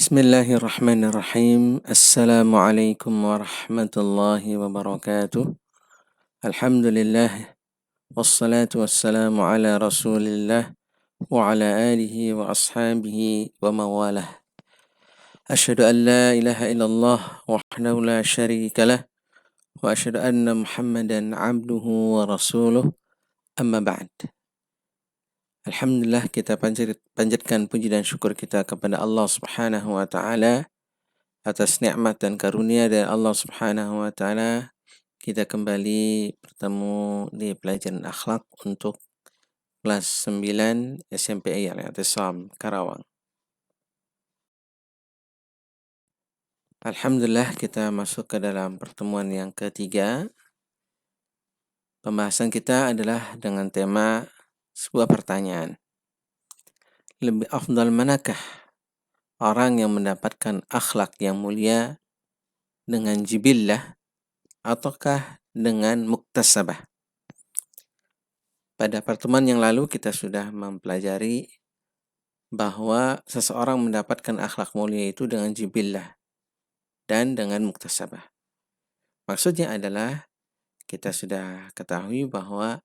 Bismillahirrahmanirrahim. Assalamualaikum warahmatullahi wabarakatuh. Alhamdulillah. Wassalatu wassalamu ala rasulillah wa ala alihi wa ashabihi wa mawalah. Asyhadu an la ilaha illallah wahdahu la syarika lah wa asyhadu anna Muhammadan abduhu wa rasuluh. Amma ba'd. Alhamdulillah, kita panjatkan puji dan syukur kita kepada Allah Subhanahu wa taala atas nikmat dan karunia dari Allah Subhanahu wa taala. Kita kembali bertemu di pelajaran akhlak untuk kelas 9 SMP Al-I'tisam Karawang. Alhamdulillah, kita masuk ke dalam pertemuan yang ketiga. Pembahasan kita adalah dengan tema sebuah pertanyaan. Lebih afdal manakah orang yang mendapatkan akhlak yang mulia dengan jibillah ataukah dengan muktasabah? Pada pertemuan yang lalu kita sudah mempelajari bahwa seseorang mendapatkan akhlak mulia itu dengan jibillah dan dengan muktasabah. Maksudnya adalah kita sudah ketahui bahwa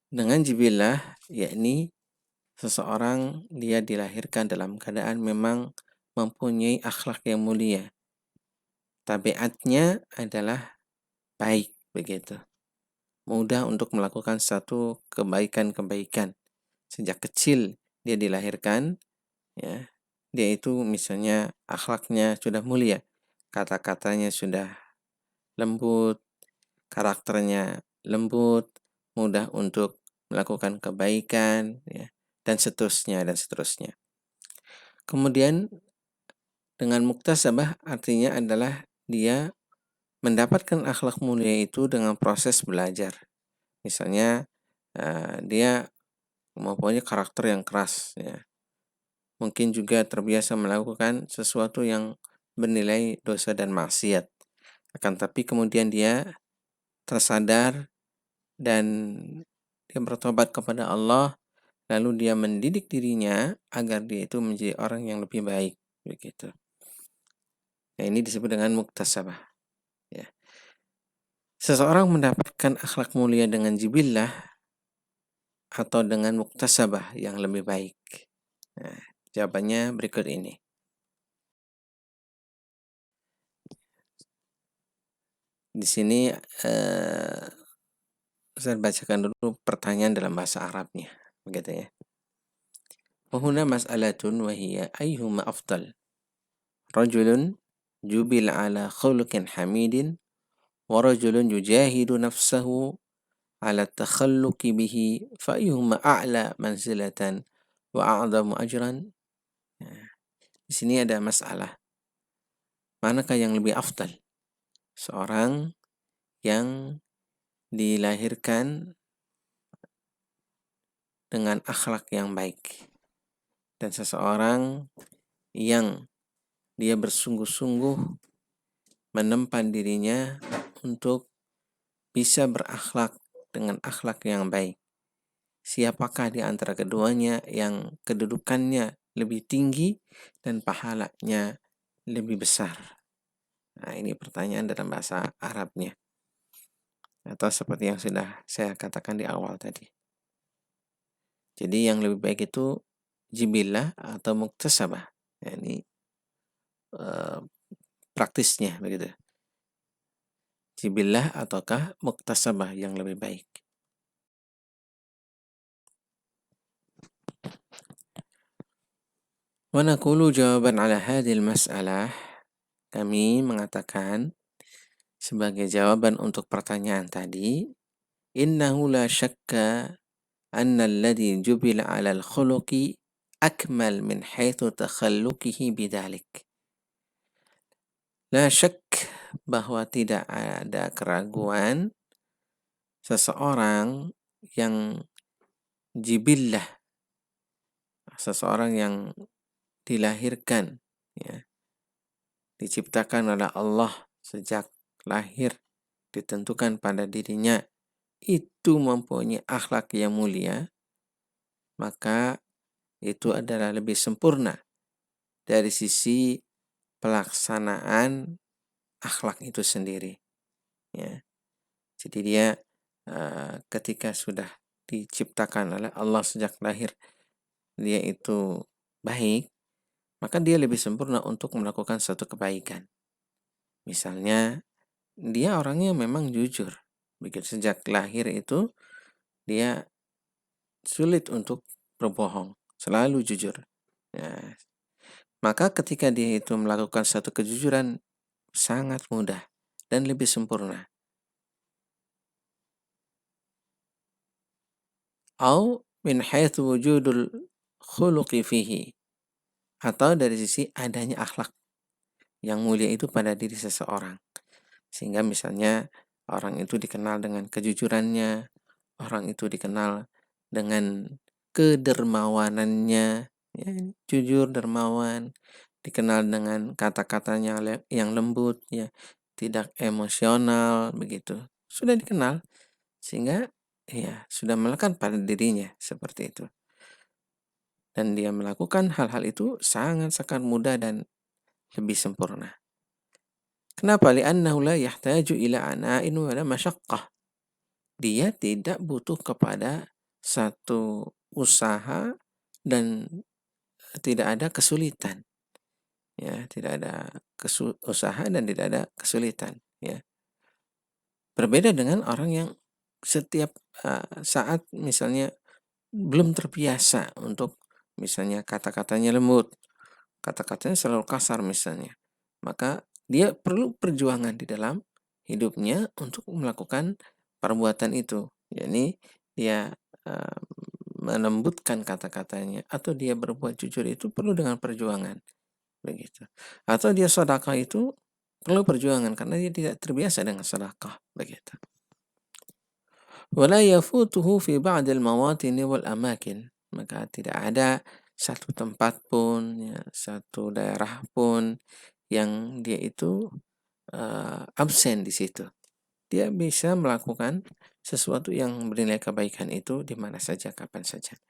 dengan jibillah yakni seseorang dia dilahirkan dalam keadaan memang mempunyai akhlak yang mulia. Tabiatnya adalah baik begitu. Mudah untuk melakukan satu kebaikan-kebaikan. Sejak kecil dia dilahirkan, ya, dia itu misalnya akhlaknya sudah mulia, kata-katanya sudah lembut, karakternya lembut, mudah untuk melakukan kebaikan, ya, dan seterusnya dan seterusnya. Kemudian dengan muktasabah artinya adalah dia mendapatkan akhlak mulia itu dengan proses belajar. Misalnya dia mempunyai karakter yang keras, ya. Mungkin juga terbiasa melakukan sesuatu yang bernilai dosa dan maksiat. Akan tapi kemudian dia tersadar dan dia bertobat kepada Allah, lalu dia mendidik dirinya agar dia itu menjadi orang yang lebih baik, begitu. Nah, ini disebut dengan muktasabah, ya. Seseorang mendapatkan akhlak mulia dengan jibillah atau dengan muktasabah yang lebih baik. Nah, jawabannya berikut ini. Di sini saya bacakan dulu pertanyaan dalam bahasa Arabnya, begitu ya. Wahuna mas'alatun wa hiya ayyuhuma afdal. Rajulun jubil ala khuluqin hamidin wa rajulun yujahidu nafsahu ala takhalluqi bihi fa ayyuhuma a'la manzilatan wa a'zamu ajran. Di sini ada masalah. Manakah yang lebih afdal? Seorang yang dilahirkan dengan akhlak yang baik dan seseorang yang dia bersungguh-sungguh menempa dirinya untuk bisa berakhlak dengan akhlak yang baik. Siapakah di antara keduanya yang kedudukannya lebih tinggi dan pahalanya lebih besar? Nah, ini pertanyaan dalam bahasa Arabnya. Atau seperti yang sudah saya katakan di awal tadi. Jadi yang lebih baik itu jibillah atau muktasabah. Ya, ini praktisnya begitu. Jibillah ataukah muktasabah yang lebih baik. Wa naqulu jawaban ala hadhil mas'alah. Kami mengatakan sebagai jawaban untuk pertanyaan tadi, innahu la syakka anna alladhi jubila 'ala al-khuluqi akmal min haitsu takhalluqihi bidzalik. La syak, bahwa tidak ada keraguan seseorang yang jibillah, seseorang yang dilahirkan, ya, diciptakan oleh Allah sejak lahir, ditentukan pada dirinya itu mempunyai akhlak yang mulia, maka itu adalah lebih sempurna dari sisi pelaksanaan akhlak itu sendiri, ya. Jadi dia ketika sudah diciptakan oleh Allah sejak lahir, dia itu baik, maka dia lebih sempurna untuk melakukan suatu kebaikan. Misalnya, dia orangnya memang jujur. Begitu sejak lahir itu, dia sulit untuk berbohong, selalu jujur. Ya, maka ketika dia itu melakukan satu kejujuran, sangat mudah dan lebih sempurna. Au min haitsu wujudul khuluqi fihi, atau dari sisi adanya akhlak yang mulia itu pada diri seseorang. Sehingga misalnya orang itu dikenal dengan kejujurannya, orang itu dikenal dengan kedermawanannya, ya, jujur, dermawan, dikenal dengan kata-katanya yang lembut, ya, tidak emosional, begitu. Sudah dikenal, sehingga ya sudah melekat pada dirinya seperti itu. Dan dia melakukan hal-hal itu sangat-sangat mudah dan lebih sempurna. Kenapa? Li'annahu la yahtaju ila ana'in wala masyaqqah. Dia tidak butuh kepada satu usaha dan tidak ada kesulitan. Ya, tidak ada usaha dan tidak ada kesulitan, ya. Berbeda dengan orang yang setiap saat misalnya belum terbiasa untuk misalnya kata-katanya lembut, kata-katanya selalu kasar misalnya. Maka dia perlu perjuangan di dalam hidupnya untuk melakukan perbuatan itu. Yakni dia melembutkan kata-katanya atau dia berbuat jujur itu perlu dengan perjuangan, begitu. Atau dia sedekah itu perlu perjuangan karena dia tidak terbiasa dengan sedekah, begitu. Wala yafutuhu fi ba'dil mawatini wal amakin. Maka tidak ada satu tempat pun, ya, satu daerah pun yang dia itu absen di situ. Dia bisa melakukan sesuatu yang bernilai kebaikan itu di mana saja, kapan saja.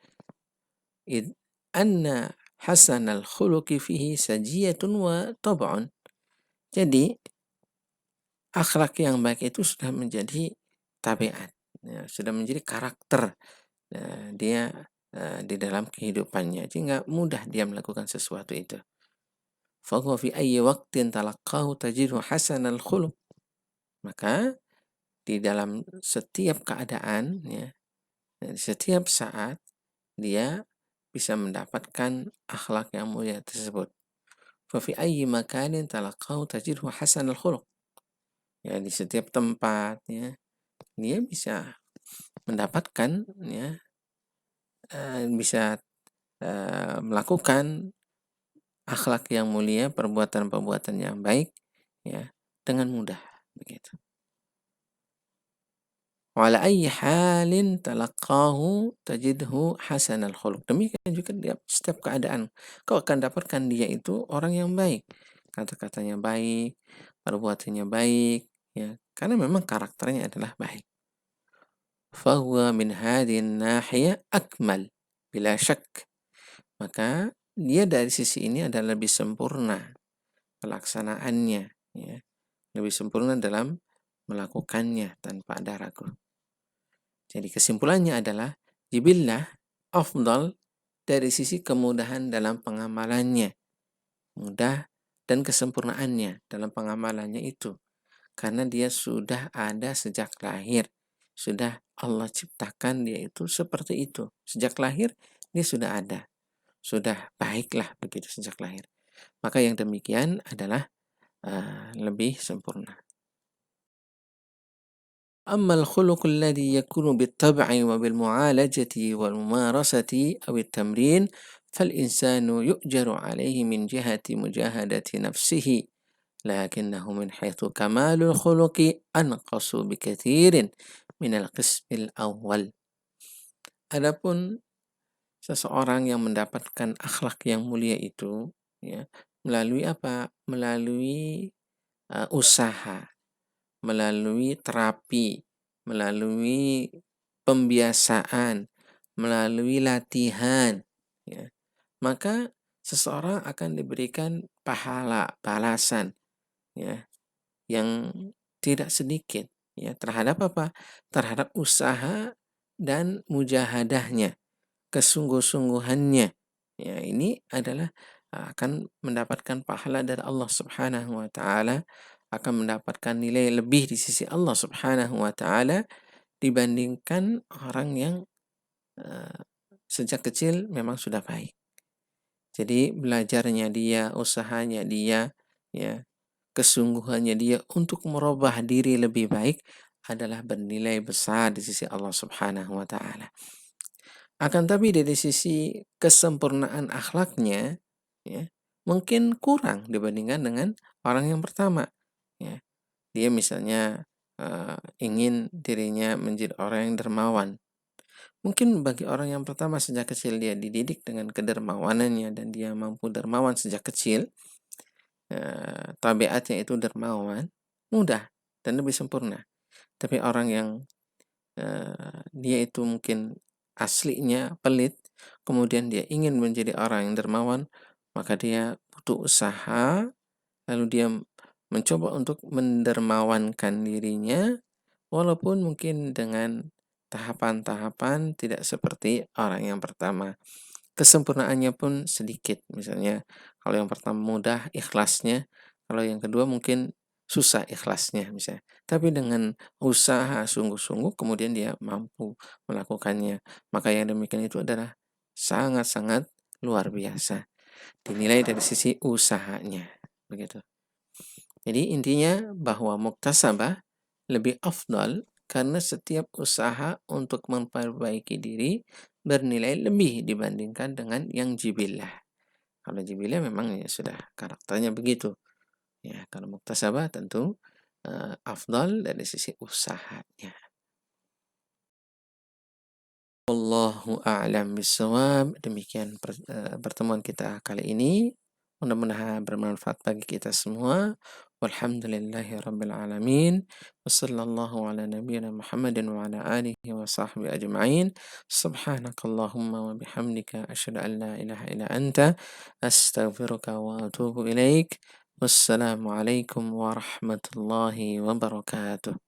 Id anna hasanal khuluqi fihi sajiyatun wa tab'un. Jadi, akhlak yang baik itu sudah menjadi tabiat, ya, sudah menjadi karakter dia di dalam kehidupannya. Jadi nggak mudah dia melakukan sesuatu itu. Fahuwa fi ayyi waqtin talaqahu tajidu hasanal khuluq. Maka di dalam setiap keadaan, ya, setiap saat dia bisa mendapatkan akhlak yang mulia tersebut. Fa fi ayyi makanin talaqahu tajidu hasanal khuluq. Ya, di setiap tempat, ya, dia bisa mendapatkan, ya, bisa melakukan akhlak yang mulia, perbuatan-perbuatan yang baik, ya, dengan mudah, begitu. Wa ala ayyi halin talaqahu tajidhu hasanal khuluq. Demikian juga di setiap keadaan kau akan dapatkan dia itu orang yang baik. Kata-katanya baik, perbuatannya baik, ya, karena memang karakternya adalah baik. Fahuwa min hadhihi nahiyah akmal bila syak. Maka dia dari sisi ini adalah lebih sempurna pelaksanaannya, ya, lebih sempurna dalam melakukannya tanpa ada ragu. Jadi kesimpulannya adalah jibillah afdal dari sisi kemudahan dalam pengamalannya, mudah dan kesempurnaannya dalam pengamalannya itu, karena dia sudah ada sejak lahir, sudah Allah ciptakan dia itu seperti itu sejak lahir, dia sudah ada, sudah baiklah begitu sejak lahir. Maka yang demikian adalah lebih sempurna. أما الخلق الذي يكون بالطبع وبالمعالجة والممارسة أو التمرين فالإنسان يؤجر عليه من جهة مجاهدة نفسه لكنه من حيث كمال الخلق أنقص بكثير من القسم الأول. Adapun seseorang yang mendapatkan akhlak yang mulia itu, ya, melalui apa? Melalui usaha, melalui terapi, melalui pembiasaan, melalui latihan, ya. Maka seseorang akan diberikan pahala, balasan, ya, yang tidak sedikit, ya, terhadap apa? Terhadap usaha dan mujahadahnya, kesungguh-sungguhannya. Ya, ini adalah akan mendapatkan pahala dari Allah Subhanahu wa taala, akan mendapatkan nilai lebih di sisi Allah Subhanahu wa taala dibandingkan orang yang eee, sejak kecil memang sudah baik. Jadi belajarnya dia, usahanya dia, ya, kesungguhannya dia untuk merubah diri lebih baik adalah bernilai besar di sisi Allah Subhanahu wa taala. Akan tapi dari sisi kesempurnaan akhlaknya, ya, mungkin kurang dibandingkan dengan orang yang pertama, ya. Dia misalnya ingin dirinya menjadi orang yang dermawan. Mungkin bagi orang yang pertama sejak kecil dia dididik dengan kedermawanannya dan dia mampu dermawan sejak kecil, tabiatnya itu dermawan, mudah dan lebih sempurna. Tapi orang yang dia itu mungkin aslinya pelit, kemudian dia ingin menjadi orang yang dermawan, maka dia butuh usaha, lalu dia mencoba untuk mendermawankan dirinya, walaupun mungkin dengan tahapan-tahapan tidak seperti orang yang pertama. Kesempurnaannya pun sedikit, misalnya kalau yang pertama mudah ikhlasnya, kalau yang kedua mungkin susah ikhlasnya misalnya. Tapi dengan usaha sungguh-sungguh kemudian dia mampu melakukannya. Maka yang demikian itu adalah sangat-sangat luar biasa. Dinilai dari sisi usahanya, begitu. Jadi intinya bahwa muktasabah lebih afdal karena setiap usaha untuk memperbaiki diri bernilai lebih dibandingkan dengan yang jibilah. Kalau jibilah memang ya sudah karakternya begitu. Ya, kalau muktasabah tentu afdal dari sisi usahanya. Wallahu a'lam bishawab. Demikian pertemuan kita kali ini. Mudah-mudahan bermanfaat bagi kita semua. Walhamdulillahi rabbil alamin. Wassallallahu ala nabiyyina Muhammadin wa ala alihi wa sahbihi ajma'in. Subhanakallahumma wa bihamdika asyhadu an la ilaha illa anta astaghfiruka wa atubu ilaik. Wassalamu alaikum warahmatullahi wabarakatuh.